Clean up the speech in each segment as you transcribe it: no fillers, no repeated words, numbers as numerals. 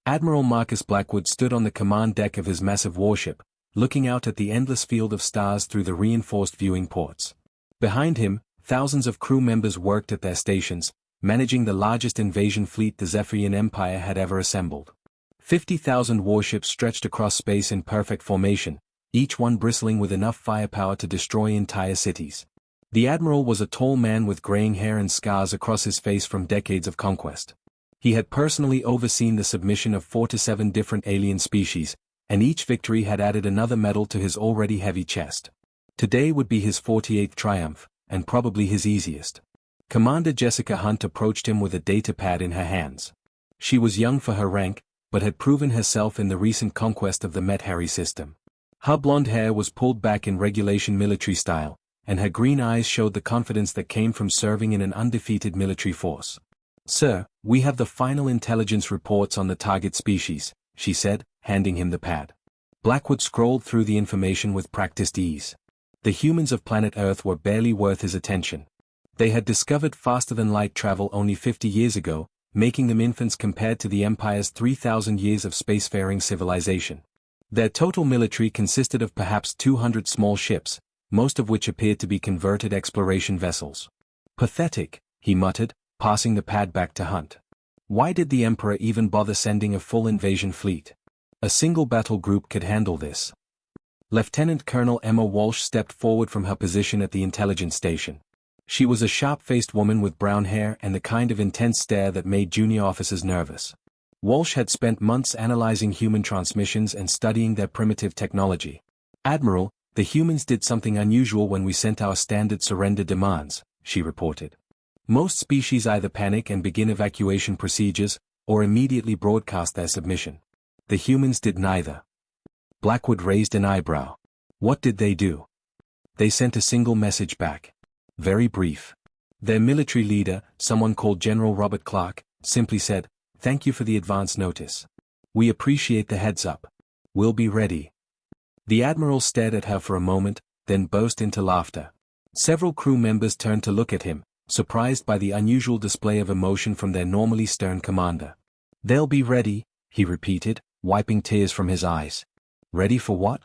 Admiral Marcus Blackwood stood on the command deck of his massive warship, looking out at the endless field of stars through the reinforced viewing ports. Behind him, thousands of crew members worked at their stations, managing the largest invasion fleet the Zephyrian Empire had ever assembled. 50,000 warships stretched across space in perfect formation, each one bristling with enough firepower to destroy entire cities. The admiral was a tall man with graying hair and scars across his face from decades of conquest. He had personally overseen the submission of 4 to 7 different alien species, and each victory had added another medal to his already heavy chest. Today would be his 48th triumph, and probably his easiest. Commander Jessica Hunt approached him with a data pad in her hands. She was young for her rank, but had proven herself in the recent conquest of the Met-Harry system. Her blonde hair was pulled back in regulation military style, and her green eyes showed the confidence that came from serving in an undefeated military force. "Sir, we have the final intelligence reports on the target species," she said, handing him the pad. Blackwood scrolled through the information with practiced ease. The humans of planet Earth were barely worth his attention. They had discovered faster-than-light travel only 50 years ago, making them infants compared to the Empire's 3,000 years of spacefaring civilization. Their total military consisted of perhaps 200 small ships, most of which appeared to be converted exploration vessels. "Pathetic," he muttered, passing the pad back to Hunt. "Why did the Emperor even bother sending a full invasion fleet? A single battle group could handle this." Lieutenant Colonel Emma Walsh stepped forward from her position at the intelligence station. She was a sharp-faced woman with brown hair and the kind of intense stare that made junior officers nervous. Walsh had spent months analyzing human transmissions and studying their primitive technology. "Admiral, the humans did something unusual when we sent our standard surrender demands," she reported. "Most species either panic and begin evacuation procedures, or immediately broadcast their submission. The humans did neither." Blackwood raised an eyebrow. "What did they do?" "They sent a single message back. Very brief. Their military leader, someone called General Robert Clark, simply said, 'Thank you for the advance notice. We appreciate the heads up. We'll be ready.'" The admiral stared at her for a moment, then burst into laughter. Several crew members turned to look at him, surprised by the unusual display of emotion from their normally stern commander. "They'll be ready," he repeated, wiping tears from his eyes. "Ready for what?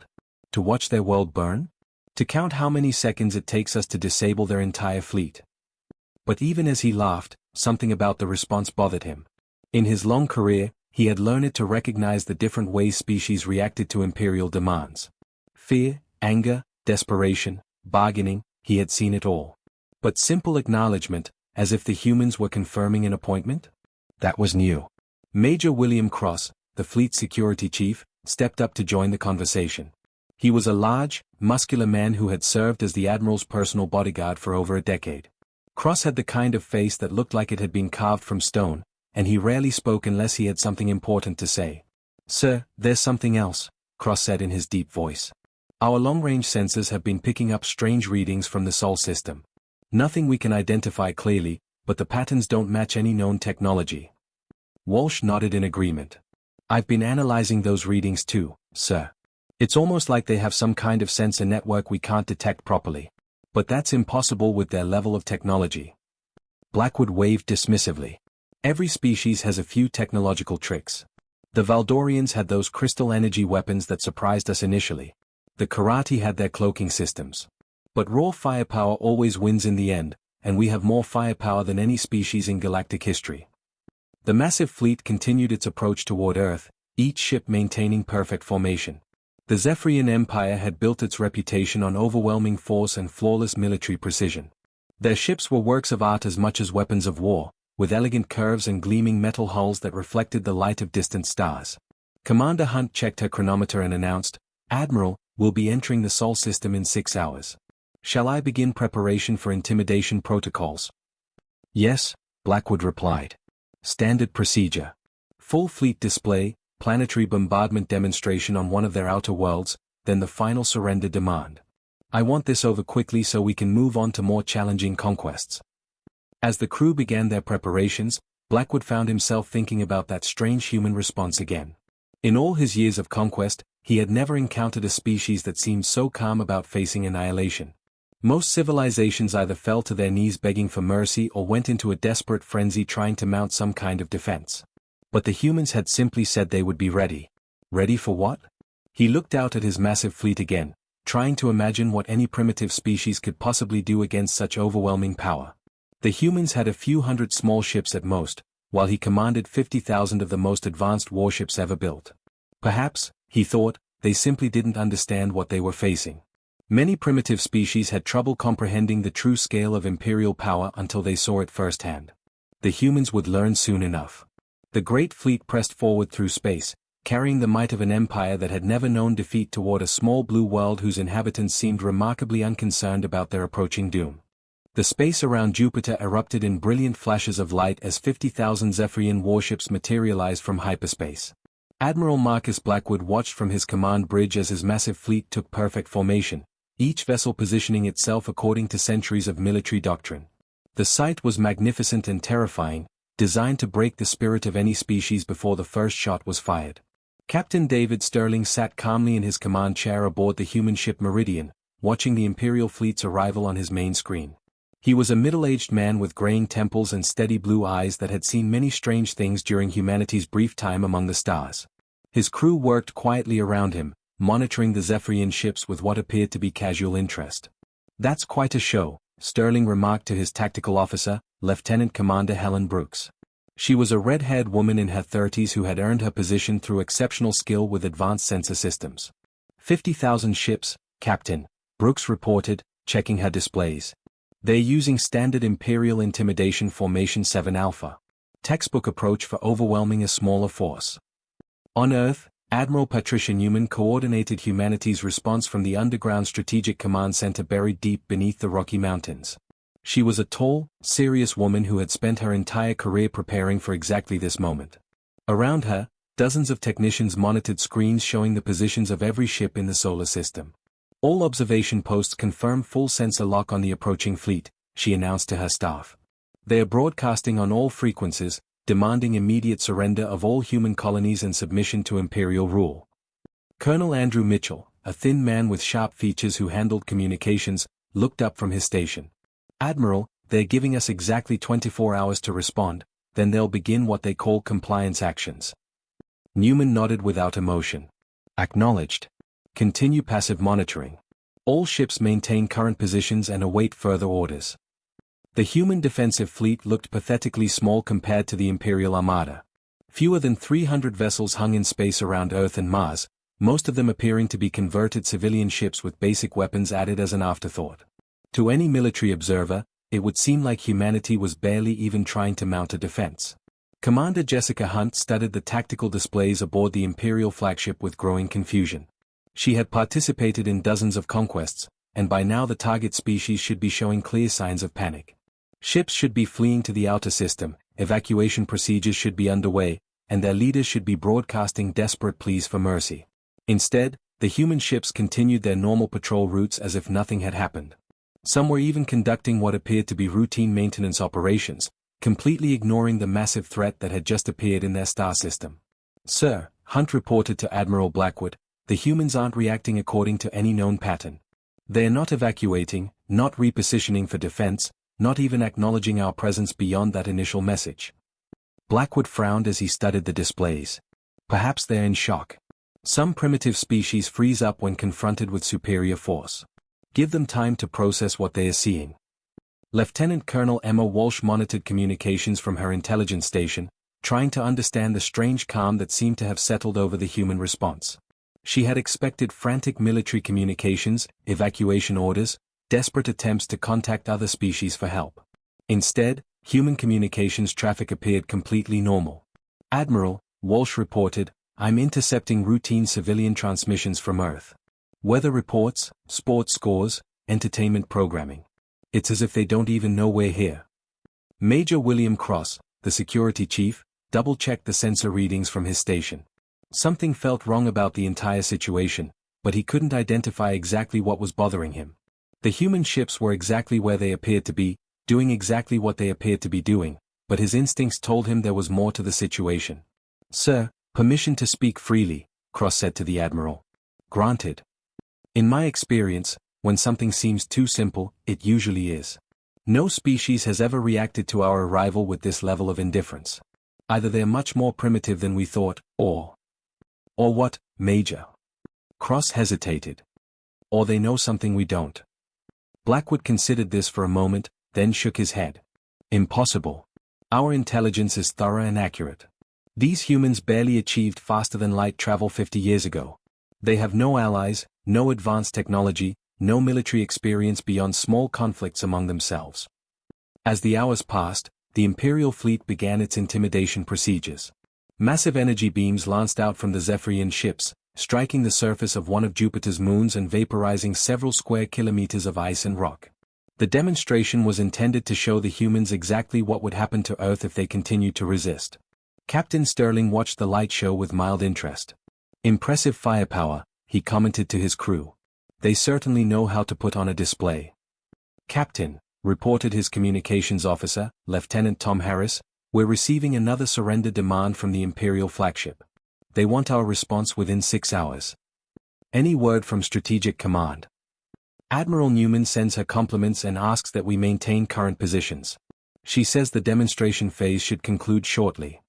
To watch their world burn? To count how many seconds it takes us to disable their entire fleet?" But even as he laughed, something about the response bothered him. In his long career, he had learned to recognize the different ways species reacted to imperial demands. Fear, anger, desperation, bargaining, he had seen it all. But simple acknowledgement, as if the humans were confirming an appointment? That was new. Major William Cross, the fleet security chief, stepped up to join the conversation. He was a large, muscular man who had served as the admiral's personal bodyguard for over a decade. Cross had the kind of face that looked like it had been carved from stone, and he rarely spoke unless he had something important to say. "Sir, there's something else," Cross said in his deep voice. "Our long-range sensors have been picking up strange readings from the Sol system. Nothing we can identify clearly, but the patterns don't match any known technology." Walsh nodded in agreement. "I've been analyzing those readings too, sir. It's almost like they have some kind of sensor network we can't detect properly. But that's impossible with their level of technology." Blackwood waved dismissively. "Every species has a few technological tricks. The Valdorians had those crystal energy weapons that surprised us initially. The Karate had their cloaking systems. But raw firepower always wins in the end, and we have more firepower than any species in galactic history." The massive fleet continued its approach toward Earth, each ship maintaining perfect formation. The Zephyrian Empire had built its reputation on overwhelming force and flawless military precision. Their ships were works of art as much as weapons of war, with elegant curves and gleaming metal hulls that reflected the light of distant stars. Commander Hunt checked her chronometer and announced, "Admiral, we'll be entering the Sol system in 6 hours. Shall I begin preparation for intimidation protocols?" "Yes," Blackwood replied. "Standard procedure. Full fleet display, planetary bombardment demonstration on one of their outer worlds, then the final surrender demand. I want this over quickly so we can move on to more challenging conquests." As the crew began their preparations, Blackwood found himself thinking about that strange human response again. In all his years of conquest, he had never encountered a species that seemed so calm about facing annihilation. Most civilizations either fell to their knees begging for mercy or went into a desperate frenzy trying to mount some kind of defense. But the humans had simply said they would be ready. Ready for what? He looked out at his massive fleet again, trying to imagine what any primitive species could possibly do against such overwhelming power. The humans had a few hundred small ships at most, while he commanded 50,000 of the most advanced warships ever built. Perhaps, he thought, they simply didn't understand what they were facing. Many primitive species had trouble comprehending the true scale of imperial power until they saw it firsthand. The humans would learn soon enough. The great fleet pressed forward through space, carrying the might of an empire that had never known defeat toward a small blue world whose inhabitants seemed remarkably unconcerned about their approaching doom. The space around Jupiter erupted in brilliant flashes of light as 50,000 Zephyrian warships materialized from hyperspace. Admiral Marcus Blackwood watched from his command bridge as his massive fleet took perfect formation, each vessel positioning itself according to centuries of military doctrine. The sight was magnificent and terrifying, designed to break the spirit of any species before the first shot was fired. Captain David Sterling sat calmly in his command chair aboard the human ship Meridian, watching the Imperial fleet's arrival on his main screen. He was a middle-aged man with graying temples and steady blue eyes that had seen many strange things during humanity's brief time among the stars. His crew worked quietly around him, monitoring the Zephyrian ships with what appeared to be casual interest. "That's quite a show," Sterling remarked to his tactical officer, Lieutenant Commander Helen Brooks. She was a red-haired woman in her 30s who had earned her position through exceptional skill with advanced sensor systems. 50,000 ships, Captain, Brooks reported, checking her displays. They're using standard Imperial Intimidation Formation 7 Alpha. Textbook approach for overwhelming a smaller force. On Earth, Admiral Patricia Newman coordinated humanity's response from the underground Strategic Command Center buried deep beneath the Rocky Mountains. She was a tall, serious woman who had spent her entire career preparing for exactly this moment. Around her, dozens of technicians monitored screens showing the positions of every ship in the solar system. "All observation posts confirm full sensor lock on the approaching fleet," she announced to her staff. "They are broadcasting on all frequencies, demanding immediate surrender of all human colonies and submission to Imperial rule." Colonel Andrew Mitchell, a thin man with sharp features who handled communications, looked up from his station. "Admiral, they're giving us exactly 24 hours to respond, then they'll begin what they call compliance actions." Newman nodded without emotion. "Acknowledged. Continue passive monitoring. All ships maintain current positions and await further orders." The human defensive fleet looked pathetically small compared to the Imperial Armada. Fewer than 300 vessels hung in space around Earth and Mars, most of them appearing to be converted civilian ships with basic weapons added as an afterthought. To any military observer, it would seem like humanity was barely even trying to mount a defense. Commander Jessica Hunt studied the tactical displays aboard the Imperial flagship with growing confusion. She had participated in dozens of conquests, and by now the target species should be showing clear signs of panic. Ships should be fleeing to the outer system, evacuation procedures should be underway, and their leaders should be broadcasting desperate pleas for mercy. Instead, the human ships continued their normal patrol routes as if nothing had happened. Some were even conducting what appeared to be routine maintenance operations, completely ignoring the massive threat that had just appeared in their star system. "Sir," Hunt reported to Admiral Blackwood, "the humans aren't reacting according to any known pattern. They're not evacuating, not repositioning for defense, not even acknowledging our presence beyond that initial message." Blackwood frowned as he studied the displays. Perhaps they're in shock. Some primitive species freeze up when confronted with superior force. Give them time to process what they are seeing. Lieutenant Colonel Emma Walsh monitored communications from her intelligence station, trying to understand the strange calm that seemed to have settled over the human response. She had expected frantic military communications, evacuation orders, desperate attempts to contact other species for help. Instead, human communications traffic appeared completely normal. "Admiral," Walsh reported, "I'm intercepting routine civilian transmissions from Earth. Weather reports, sports scores, entertainment programming. It's as if they don't even know we're here." Major William Cross, the security chief, double-checked the sensor readings from his station. Something felt wrong about the entire situation, but he couldn't identify exactly what was bothering him. The human ships were exactly where they appeared to be, doing exactly what they appeared to be doing, but his instincts told him there was more to the situation. "Sir, permission to speak freely," Cross said to the Admiral. "Granted. In my experience, when something seems too simple, it usually is. No species has ever reacted to our arrival with this level of indifference. Either they're much more primitive than we thought, or what, Major? Cross hesitated. Or they know something we don't. Blackwood considered this for a moment, then shook his head. Impossible. Our intelligence is thorough and accurate. These humans barely achieved faster-than-light travel 50 years ago. They have no allies, no advanced technology, no military experience beyond small conflicts among themselves. As the hours passed, the Imperial fleet began its intimidation procedures. Massive energy beams lanced out from the Zephyrian ships, striking the surface of one of Jupiter's moons and vaporizing several square kilometers of ice and rock. The demonstration was intended to show the humans exactly what would happen to Earth if they continued to resist. Captain Sterling watched the light show with mild interest. Impressive firepower, he commented to his crew. They certainly know how to put on a display. Captain, reported his communications officer, Lieutenant Tom Harris, we're receiving another surrender demand from the Imperial flagship. They want our response within 6 hours. Any word from Strategic Command? Admiral Newman sends her compliments and asks that we maintain current positions. She says the demonstration phase should conclude shortly.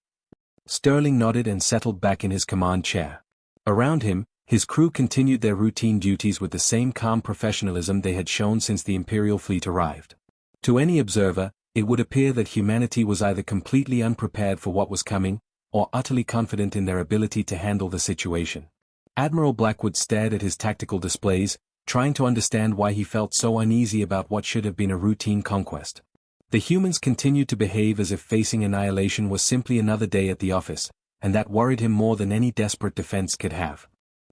Sterling nodded and settled back in his command chair. Around him, his crew continued their routine duties with the same calm professionalism they had shown since the Imperial fleet arrived. To any observer, it would appear that humanity was either completely unprepared for what was coming, or utterly confident in their ability to handle the situation. Admiral Blackwood stared at his tactical displays, trying to understand why he felt so uneasy about what should have been a routine conquest. The humans continued to behave as if facing annihilation was simply another day at the office, and that worried him more than any desperate defense could have.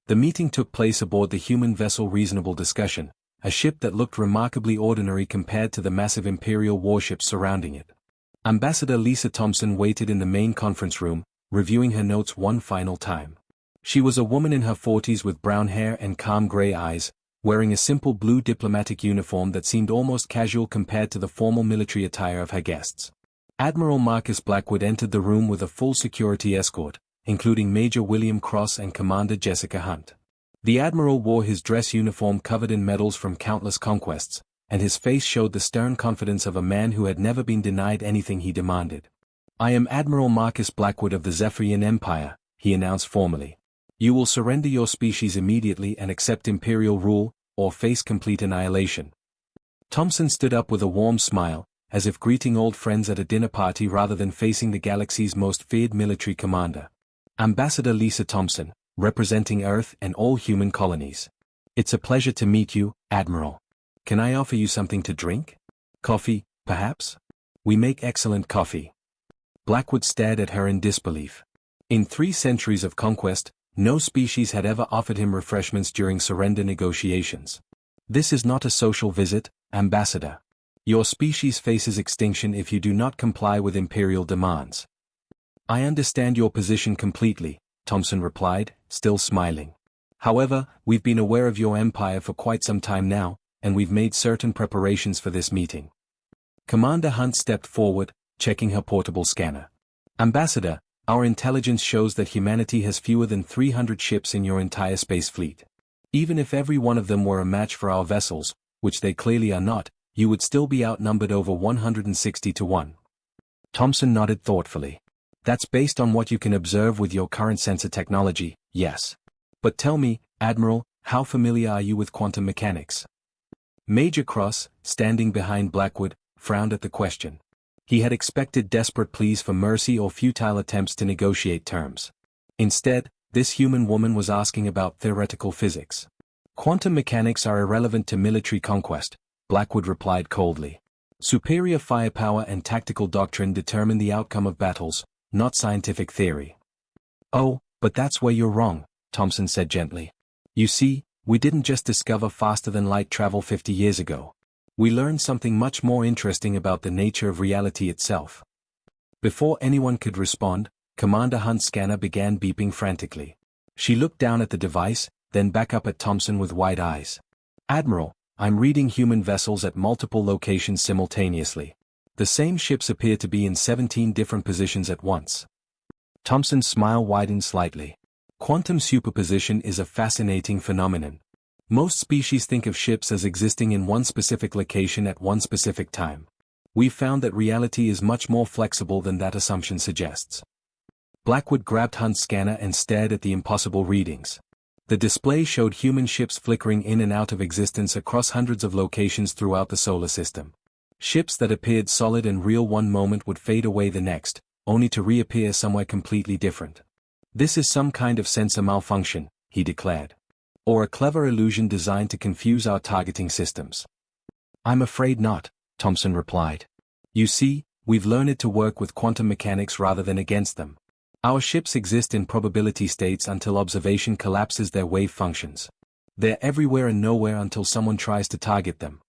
The meeting took place aboard the human vessel Reasonable Discussion, a ship that looked remarkably ordinary compared to the massive Imperial warships surrounding it. Ambassador Lisa Thompson waited in the main conference room, reviewing her notes one final time. She was a woman in her 40s with brown hair and calm gray eyes, wearing a simple blue diplomatic uniform that seemed almost casual compared to the formal military attire of her guests. Admiral Marcus Blackwood entered the room with a full security escort, including Major William Cross and Commander Jessica Hunt. The Admiral wore his dress uniform covered in medals from countless conquests, and his face showed the stern confidence of a man who had never been denied anything he demanded. I am Admiral Marcus Blackwood of the Zephyrian Empire, he announced formally. You will surrender your species immediately and accept Imperial rule, or face complete annihilation. Thompson stood up with a warm smile, as if greeting old friends at a dinner party rather than facing the galaxy's most feared military commander. Ambassador Lisa Thompson, representing Earth and all human colonies. It's a pleasure to meet you, Admiral. Can I offer you something to drink? Coffee, perhaps? We make excellent coffee. Blackwood stared at her in disbelief. In 3 centuries of conquest, no species had ever offered him refreshments during surrender negotiations. This is not a social visit, Ambassador. Your species faces extinction if you do not comply with Imperial demands. I understand your position completely, Thompson replied, still smiling. However, we've been aware of your empire for quite some time now, and we've made certain preparations for this meeting. Commander Hunt stepped forward, checking her portable scanner. Ambassador, our intelligence shows that humanity has fewer than 300 ships in your entire space fleet. Even if every one of them were a match for our vessels, which they clearly are not, you would still be outnumbered over 160 to 1. Thompson nodded thoughtfully. That's based on what you can observe with your current sensor technology, yes. But tell me, Admiral, how familiar are you with quantum mechanics? Major Cross, standing behind Blackwood, frowned at the question. He had expected desperate pleas for mercy or futile attempts to negotiate terms. Instead, this human woman was asking about theoretical physics. Quantum mechanics are irrelevant to military conquest, Blackwood replied coldly. Superior firepower and tactical doctrine determine the outcome of battles, not scientific theory. Oh, but that's where you're wrong, Thompson said gently. You see, we didn't just discover faster-than-light travel 50 years ago. We learned something much more interesting about the nature of reality itself. Before anyone could respond, Commander Hunt's scanner began beeping frantically. She looked down at the device, then back up at Thompson with wide eyes. Admiral, I'm reading human vessels at multiple locations simultaneously. The same ships appear to be in 17 different positions at once. Thompson's smile widened slightly. Quantum superposition is a fascinating phenomenon. Most species think of ships as existing in one specific location at one specific time. We've found that reality is much more flexible than that assumption suggests. Blackwood grabbed Hunt's scanner and stared at the impossible readings. The display showed human ships flickering in and out of existence across hundreds of locations throughout the solar system. Ships that appeared solid and real one moment would fade away the next, only to reappear somewhere completely different. "This is some kind of sensor malfunction," he declared. "Or a clever illusion designed to confuse our targeting systems." "I'm afraid not," Thompson replied. "You see, we've learned to work with quantum mechanics rather than against them. Our ships exist in probability states until observation collapses their wave functions. They're everywhere and nowhere until someone tries to target them."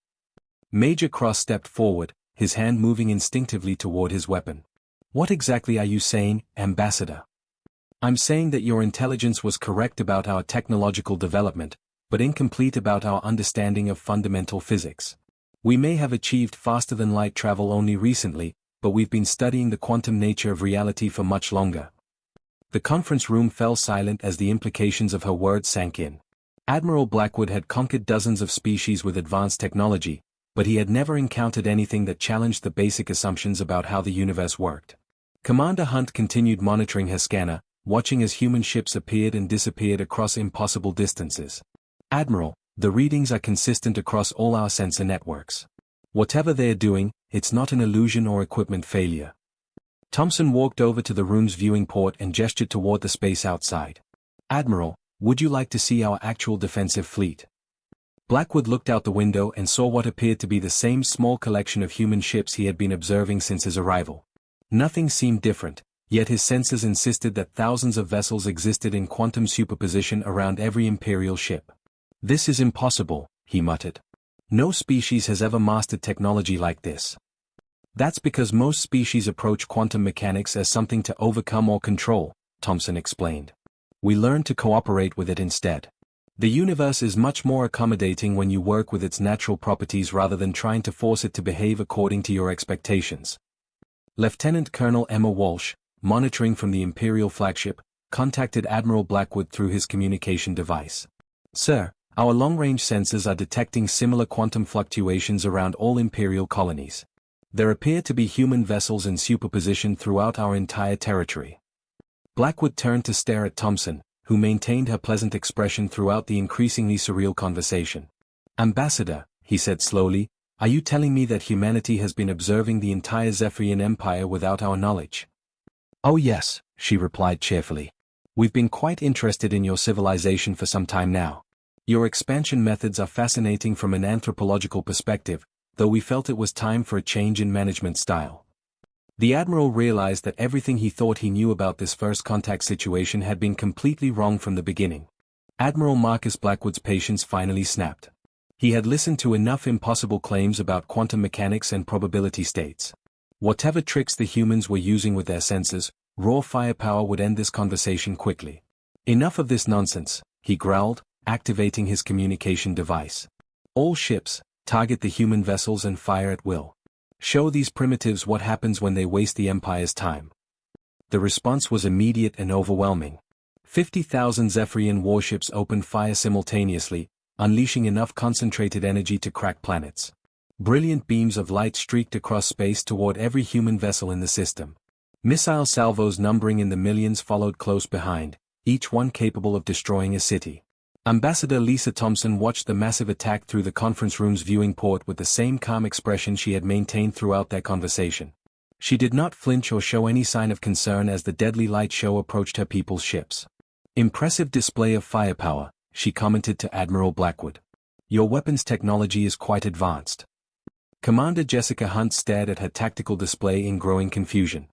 Major Cross stepped forward, his hand moving instinctively toward his weapon. "What exactly are you saying, Ambassador?" "I'm saying that your intelligence was correct about our technological development, but incomplete about our understanding of fundamental physics. We may have achieved faster-than-light travel only recently, but we've been studying the quantum nature of reality for much longer." The conference room fell silent as the implications of her words sank in. Admiral Blackwood had conquered dozens of species with advanced technology, but he had never encountered anything that challenged the basic assumptions about how the universe worked. Commander Hunt continued monitoring her scanner, watching as human ships appeared and disappeared across impossible distances. "Admiral, the readings are consistent across all our sensor networks. Whatever they're doing, it's not an illusion or equipment failure." Thompson walked over to the room's viewing port and gestured toward the space outside. "Admiral, would you like to see our actual defensive fleet?" Blackwood looked out the window and saw what appeared to be the same small collection of human ships he had been observing since his arrival. Nothing seemed different, yet his senses insisted that thousands of vessels existed in quantum superposition around every Imperial ship. "This is impossible," he muttered. "No species has ever mastered technology like this." "That's because most species approach quantum mechanics as something to overcome or control," Thompson explained. "We learn to cooperate with it instead. The universe is much more accommodating when you work with its natural properties rather than trying to force it to behave according to your expectations." Lieutenant Colonel Emma Walsh, monitoring from the Imperial flagship, contacted Admiral Blackwood through his communication device. "Sir, our long-range sensors are detecting similar quantum fluctuations around all Imperial colonies. There appear to be human vessels in superposition throughout our entire territory." Blackwood turned to stare at Thompson, who maintained her pleasant expression throughout the increasingly surreal conversation. "Ambassador," he said slowly, "are you telling me that humanity has been observing the entire Zephyrian Empire without our knowledge?" "Oh yes," she replied cheerfully. "We've been quite interested in your civilization for some time now. Your expansion methods are fascinating from an anthropological perspective, though we felt it was time for a change in management style." The Admiral realized that everything he thought he knew about this first contact situation had been completely wrong from the beginning. Admiral Marcus Blackwood's patience finally snapped. He had listened to enough impossible claims about quantum mechanics and probability states. Whatever tricks the humans were using with their sensors, raw firepower would end this conversation quickly. "Enough of this nonsense," he growled, activating his communication device. "All ships, target the human vessels and fire at will. Show these primitives what happens when they waste the Empire's time." The response was immediate and overwhelming. 50,000 Zephyrian warships opened fire simultaneously, unleashing enough concentrated energy to crack planets. Brilliant beams of light streaked across space toward every human vessel in the system. Missile salvos numbering in the millions followed close behind, each one capable of destroying a city. Ambassador Lisa Thompson watched the massive attack through the conference room's viewing port with the same calm expression she had maintained throughout their conversation. She did not flinch or show any sign of concern as the deadly light show approached her people's ships. "Impressive display of firepower," she commented to Admiral Blackwood. "Your weapons technology is quite advanced." Commander Jessica Hunt stared at her tactical display in growing confusion.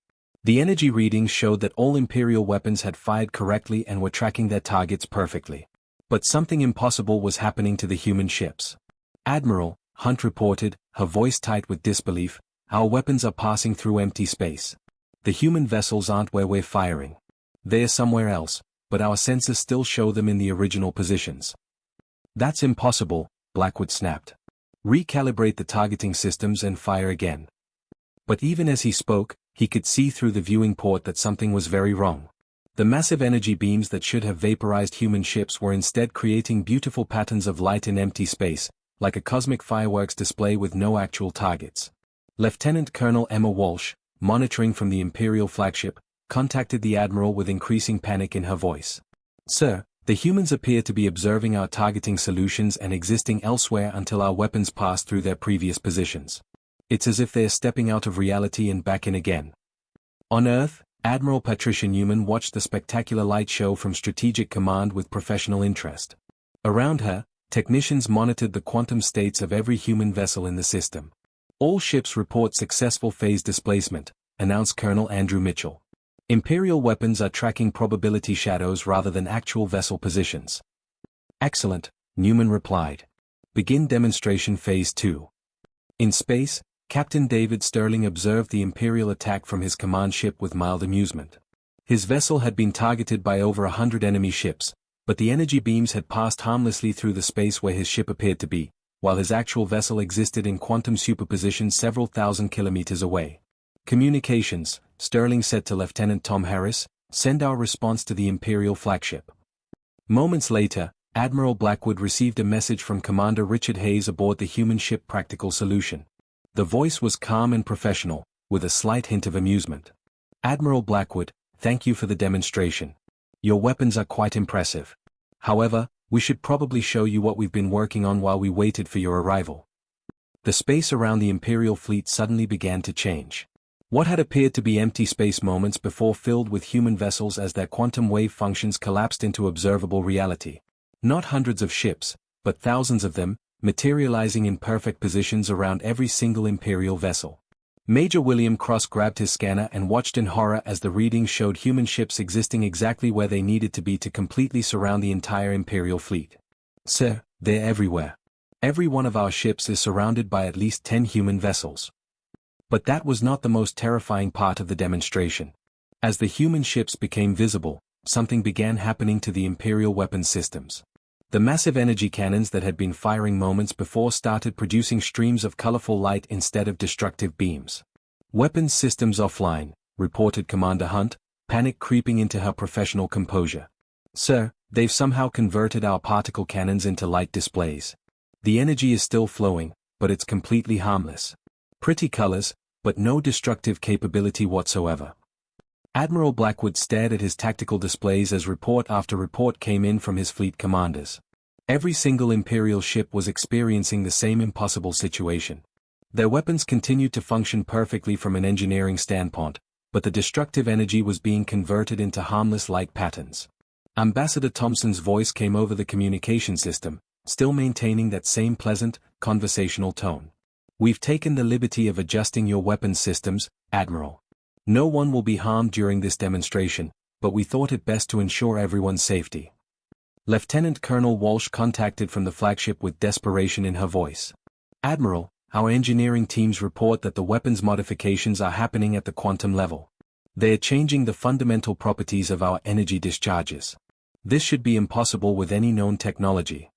The energy readings showed that all Imperial weapons had fired correctly and were tracking their targets perfectly. But something impossible was happening to the human ships. "Admiral," Hunt reported, her voice tight with disbelief, "our weapons are passing through empty space. The human vessels aren't where we're firing. They're somewhere else, but our sensors still show them in the original positions." "That's impossible," Blackwood snapped. "Recalibrate the targeting systems and fire again." But even as he spoke, he could see through the viewing port that something was very wrong. The massive energy beams that should have vaporized human ships were instead creating beautiful patterns of light in empty space, like a cosmic fireworks display with no actual targets. Lieutenant Colonel Emma Walsh, monitoring from the Imperial flagship, contacted the Admiral with increasing panic in her voice. "Sir, the humans appear to be observing our targeting solutions and existing elsewhere until our weapons pass through their previous positions. It's as if they're stepping out of reality and back in again." On Earth, Admiral Patricia Newman watched the spectacular light show from Strategic Command with professional interest. Around her, technicians monitored the quantum states of every human vessel in the system. "All ships report successful phase displacement," announced Colonel Andrew Mitchell. "Imperial weapons are tracking probability shadows rather than actual vessel positions." "Excellent," Newman replied. "Begin demonstration phase 2. In space, Captain David Sterling observed the Imperial attack from his command ship with mild amusement. His vessel had been targeted by over 100 enemy ships, but the energy beams had passed harmlessly through the space where his ship appeared to be, while his actual vessel existed in quantum superposition several thousand kilometers away. "Communications," Sterling said to Lieutenant Tom Harris, "send our response to the Imperial flagship." Moments later, Admiral Blackwood received a message from Commander Richard Hayes aboard the human ship Practical Solution. The voice was calm and professional, with a slight hint of amusement. "Admiral Blackwood, thank you for the demonstration. Your weapons are quite impressive. However, we should probably show you what we've been working on while we waited for your arrival." The space around the Imperial fleet suddenly began to change. What had appeared to be empty space moments before filled with human vessels as their quantum wave functions collapsed into observable reality. Not hundreds of ships, but thousands of them, materializing in perfect positions around every single Imperial vessel. Major William Cross grabbed his scanner and watched in horror as the readings showed human ships existing exactly where they needed to be to completely surround the entire Imperial fleet. "Sir, they're everywhere. Every one of our ships is surrounded by at least 10 human vessels." But that was not the most terrifying part of the demonstration. As the human ships became visible, something began happening to the Imperial weapons systems. The massive energy cannons that had been firing moments before started producing streams of colorful light instead of destructive beams. "Weapons systems offline," reported Commander Hunt, panic creeping into her professional composure. "Sir, they've somehow converted our particle cannons into light displays. The energy is still flowing, but it's completely harmless. Pretty colors, but no destructive capability whatsoever." Admiral Blackwood stared at his tactical displays as report after report came in from his fleet commanders. Every single Imperial ship was experiencing the same impossible situation. Their weapons continued to function perfectly from an engineering standpoint, but the destructive energy was being converted into harmless light patterns. Ambassador Thompson's voice came over the communication system, still maintaining that same pleasant, conversational tone. "We've taken the liberty of adjusting your weapons systems, Admiral. No one will be harmed during this demonstration, but we thought it best to ensure everyone's safety." Lieutenant Colonel Walsh contacted from the flagship with desperation in her voice. "Admiral, our engineering teams report that the weapons modifications are happening at the quantum level. They are changing the fundamental properties of our energy discharges. This should be impossible with any known technology."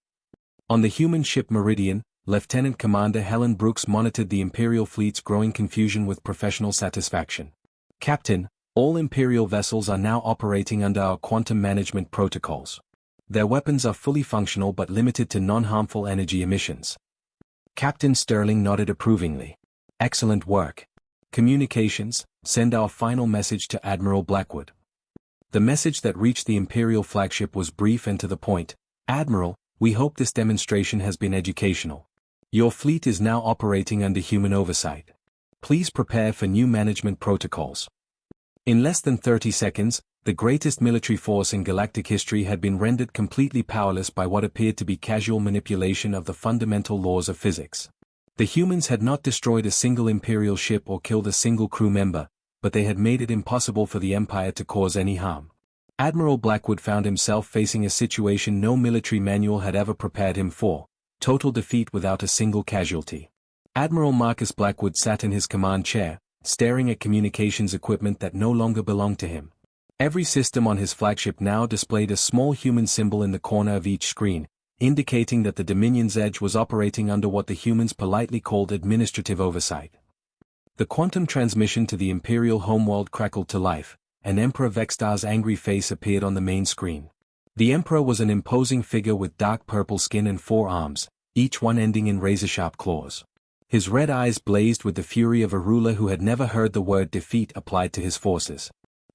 On the human ship Meridian, Lieutenant Commander Helen Brooks monitored the Imperial fleet's growing confusion with professional satisfaction. "Captain, all Imperial vessels are now operating under our quantum management protocols. Their weapons are fully functional but limited to non-harmful energy emissions." Captain Sterling nodded approvingly. "Excellent work. Communications, send our final message to Admiral Blackwood." The message that reached the Imperial flagship was brief and to the point. "Admiral, we hope this demonstration has been educational. Your fleet is now operating under human oversight. Please prepare for new management protocols." In less than 30 seconds, the greatest military force in galactic history had been rendered completely powerless by what appeared to be casual manipulation of the fundamental laws of physics. The humans had not destroyed a single Imperial ship or killed a single crew member, but they had made it impossible for the Empire to cause any harm. Admiral Blackwood found himself facing a situation no military manual had ever prepared him for: total defeat without a single casualty. Admiral Marcus Blackwood sat in his command chair, staring at communications equipment that no longer belonged to him. Every system on his flagship now displayed a small human symbol in the corner of each screen, indicating that the Dominion's Edge was operating under what the humans politely called administrative oversight. The quantum transmission to the Imperial homeworld crackled to life, and Emperor Vextar's angry face appeared on the main screen. The Emperor was an imposing figure with dark purple skin and 4 arms, each one ending in razor-sharp claws. His red eyes blazed with the fury of a ruler who had never heard the word defeat applied to his forces.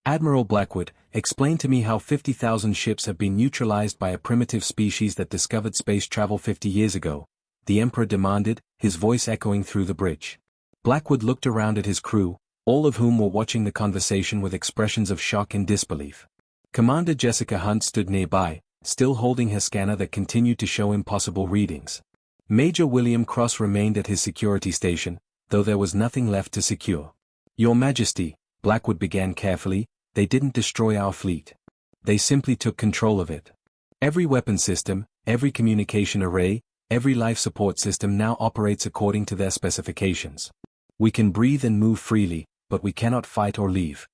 Admiral Blackwood, explain to me how 50,000 ships have been neutralized by a primitive species that discovered space travel 50 years ago, the Emperor demanded, his voice echoing through the bridge. Blackwood looked around at his crew, all of whom were watching the conversation with expressions of shock and disbelief. Commander Jessica Hunt stood nearby, still holding her scanner that continued to show impossible readings. Major William Cross remained at his security station, though there was nothing left to secure. Your Majesty, Blackwood began carefully, they didn't destroy our fleet. They simply took control of it. Every weapon system, every communication array, every life support system now operates according to their specifications. We can breathe and move freely, but we cannot fight or leave.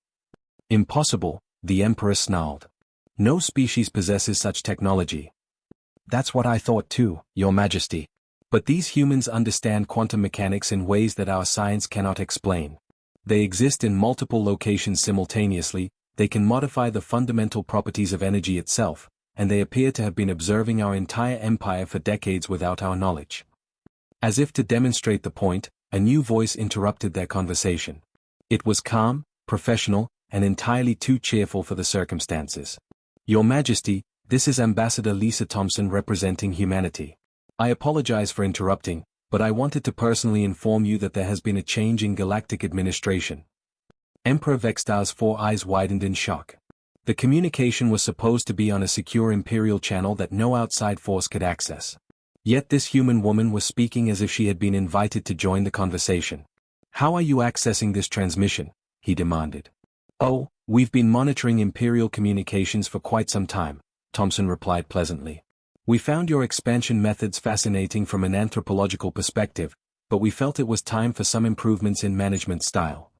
Impossible, the Emperor snarled. No species possesses such technology. That's what I thought too, Your Majesty. But these humans understand quantum mechanics in ways that our science cannot explain. They exist in multiple locations simultaneously, they can modify the fundamental properties of energy itself, and they appear to have been observing our entire empire for decades without our knowledge. As if to demonstrate the point, a new voice interrupted their conversation. It was calm, professional, and entirely too cheerful for the circumstances. Your Majesty, this is Ambassador Lisa Thompson representing humanity. I apologize for interrupting, but I wanted to personally inform you that there has been a change in galactic administration. Emperor Vextar's 4 eyes widened in shock. The communication was supposed to be on a secure Imperial channel that no outside force could access. Yet this human woman was speaking as if she had been invited to join the conversation. How are you accessing this transmission? He demanded. Oh, we've been monitoring Imperial communications for quite some time, Thompson replied pleasantly. We found your expansion methods fascinating from an anthropological perspective, but we felt it was time for some improvements in management style.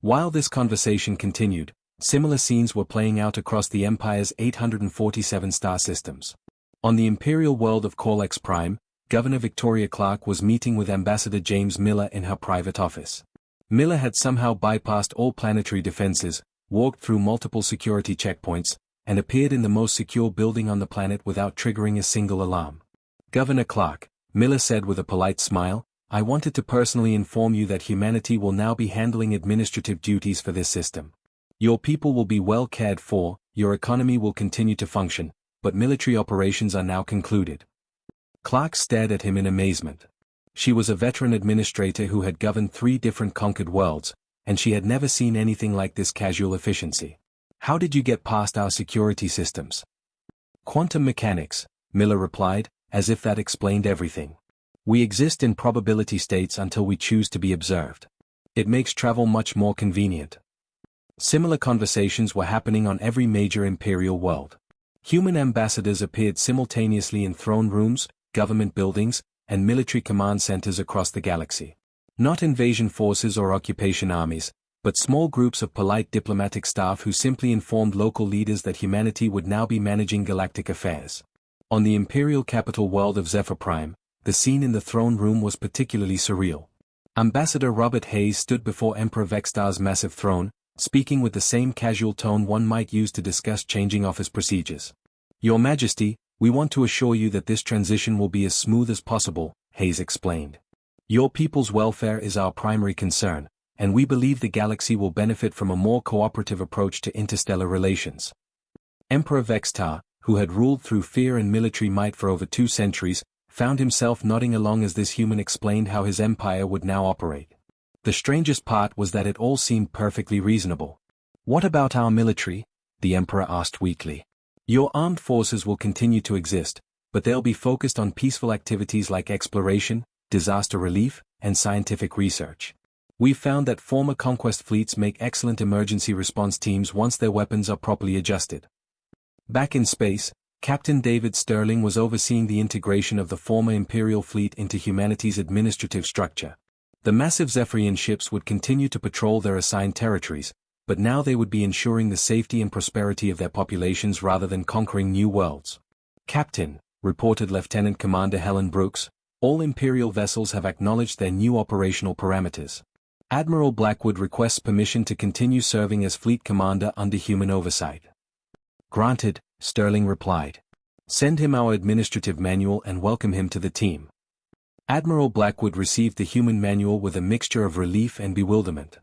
While this conversation continued, similar scenes were playing out across the Empire's 847 star systems. On the Imperial world of Corlex Prime, Governor Victoria Clark was meeting with Ambassador James Miller in her private office. Miller had somehow bypassed all planetary defenses, walked through multiple security checkpoints, and appeared in the most secure building on the planet without triggering a single alarm. Governor Clark, Miller said with a polite smile, I wanted to personally inform you that humanity will now be handling administrative duties for this system. Your people will be well cared for, your economy will continue to function, but military operations are now concluded. Clark stared at him in amazement. She was a veteran administrator who had governed 3 different conquered worlds, and she had never seen anything like this casual efficiency. How did you get past our security systems? Quantum mechanics, Miller replied, as if that explained everything. We exist in probability states until we choose to be observed. It makes travel much more convenient. Similar conversations were happening on every major Imperial world. Human ambassadors appeared simultaneously in throne rooms, government buildings, and military command centers across the galaxy. Not invasion forces or occupation armies, but small groups of polite diplomatic staff who simply informed local leaders that humanity would now be managing galactic affairs. On the Imperial capital world of Zephyr Prime, the scene in the throne room was particularly surreal. Ambassador Robert Hayes stood before Emperor Vextar's massive throne, speaking with the same casual tone one might use to discuss changing office procedures. Your Majesty, we want to assure you that this transition will be as smooth as possible, Hayes explained. Your people's welfare is our primary concern, and we believe the galaxy will benefit from a more cooperative approach to interstellar relations. Emperor Vextar, who had ruled through fear and military might for over 2 centuries, found himself nodding along as this human explained how his empire would now operate. The strangest part was that it all seemed perfectly reasonable. What about our military? The Emperor asked weakly. Your armed forces will continue to exist, but they'll be focused on peaceful activities like exploration, disaster relief, and scientific research. We've found that former conquest fleets make excellent emergency response teams once their weapons are properly adjusted. Back in space, Captain David Sterling was overseeing the integration of the former Imperial fleet into humanity's administrative structure. The massive Zephyrian ships would continue to patrol their assigned territories, but now they would be ensuring the safety and prosperity of their populations rather than conquering new worlds. Captain, reported Lieutenant Commander Helen Brooks, all Imperial vessels have acknowledged their new operational parameters. Admiral Blackwood requests permission to continue serving as fleet commander under human oversight. Granted, Sterling replied. Send him our administrative manual and welcome him to the team. Admiral Blackwood received the human manual with a mixture of relief and bewilderment.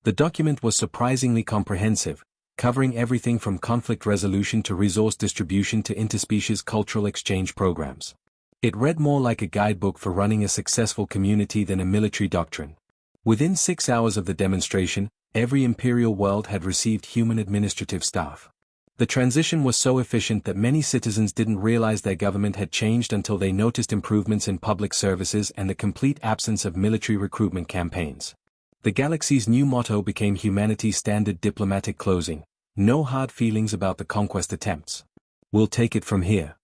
The document was surprisingly comprehensive, covering everything from conflict resolution to resource distribution to interspecies cultural exchange programs. It read more like a guidebook for running a successful community than a military doctrine. Within 6 hours of the demonstration, every Imperial world had received human administrative staff. The transition was so efficient that many citizens didn't realize their government had changed until they noticed improvements in public services and the complete absence of military recruitment campaigns. The galaxy's new motto became humanity's standard diplomatic closing: no hard feelings about the conquest attempts. We'll take it from here.